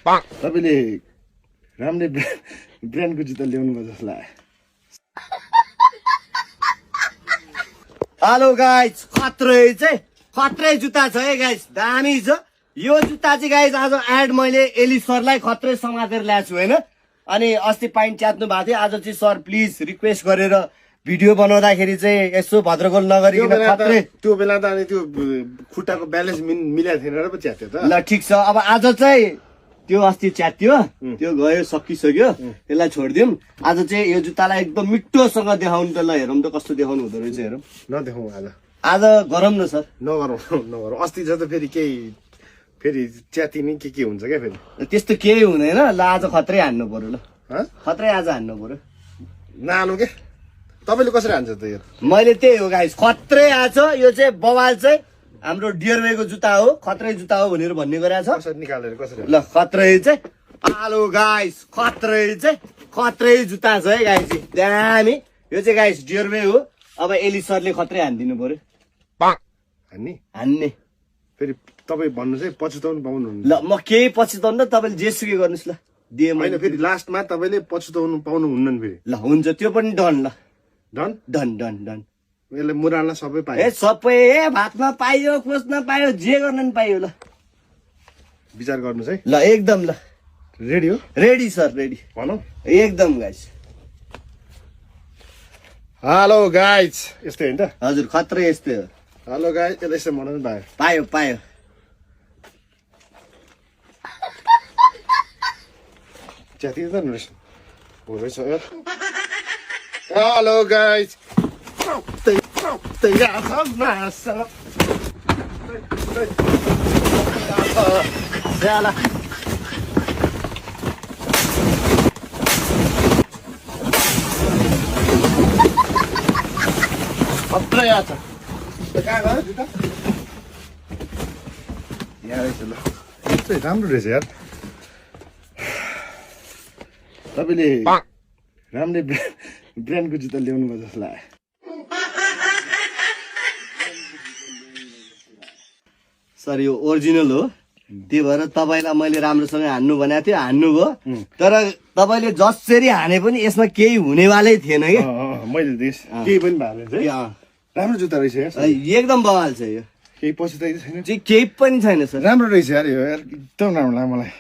तपाईँले राम्रै ब्रान्डको जुत्ता ल्याउनु भयो जस्तो लाग्यो। हेलो गाइज, खत्रै जुत्ता छ है गाइज, दामी छ यो जुत्ता चाहिँ गाइज। आज एड मैले एली सरलाई खत्रै समातेर ल्याएको छु होइन। अनि अस्ति पाइन्ट च्यात्नु भएको थियो, आज चाहिँ सर प्लिज रिक्वेस्ट गरेर भिडियो बनाउँदाखेरि चाहिँ यसो भद्रगोल नगरिकन खत्रै। त्यो बेला त अनि त्यो खुट्टाको ब्यालेन्स मिलाएको थिएन र पो च्यात्यो त। ल ठिक छ, अब आज चाहिँ त्यो अस्ति च्यात्यो त्यो गयो सकिसक्यो, त्यसलाई छोडिदिउँ। आज चाहिँ यो जुत्तालाई एकदम मिठोसँग देखाउनु त। ल हेरौँ त कस्तो देखाउनु हुँदो रहेछ, हेरौँ। नदेखाउँ आज गरौँ न सर। नगरौँ अस्ति जस्तो फेरि च्यातिने के हुन्छ क्या फेरि त्यस्तो केही हुँदैन। ल आज खत्रै हान्नु पर्यो। ल खत्रै आज हान्नु पर्यो। नहानु क्या। तपाईँले कसरी हान्छ त यो? मैले त्यही हो गाइस, खत्रै आछ यो चाहिँ। बवाल चाहिँ हाम्रो डियरवेको जुत्ता हो, खत्रै जुत्ता हो भनेर भन्ने गरेछ। कसरी निकालेर कसरी? ल खत्रै चाहिँ हेलो गाइस, खत्रै जुत्ता छ है गाइस, दामी। यो चाहिँ गाइस डियरवे हो। अब एली सरले खत्रै हानिदिनु पर्यो। हान्ने फेरि तपाईँ भन्नु चाहिँ पछुताउनु पाउनुहुन्न। ल म केही पछुताउनु त, तपाईँले जेसुकै गर्नुहोस्। ल दिए होइन, फेरि लास्टमा तपाईँले पछुताउनु पाउनुहुन्न नि फेरि। ल हुन्छ, त्यो पनि डन। ल डन डन डन डन। यसले मुराल्न सबै पायो। ए सबै भातमा पाइयो, खोज्न पायो, जे गर्न नि पाइयो। ल विचार गर्नुहोस् है। ल एकदम। ल रेडी हो? रेडी सर, रेडी भनौँ एकदम गाइस। हेलो गाइज, यस्तै होइन त? हजुर खत्रै यस्तै हो। हेलो गाइज, यसलाई यसो बनाउनु पायो। च्यातिँदैन रहेछ हो रहेछ यार। हेलो गाइज, खत्रै आछ। कहाँ गयो जुत्ता? यहाँ रहेछ। ल यस्तै राम्रो रहेछ यार। तपाईँले राम्रै ब्रान्डको जुत्ता ल्याउनु भयो जस्तो लाग्यो। सर यो ओरिजिनल हो, त्यही भएर तपाईँलाई मैले राम्रोसँग हान्नु भनेको थिएँ, हान्नुभयो। तर तपाईँले जसरी हाने पनि यसमा केही हुनेवालै थिएन कि। मैले केही पनि भएको राम्रो जुत्ता रहेछ यार। एकदम बवाल छ यो, केही पछुताइ छैन। केही पनि छैन सर, राम्रो रहेछ यार यो यार, एकदम राम्रो लाग्यो मलाई।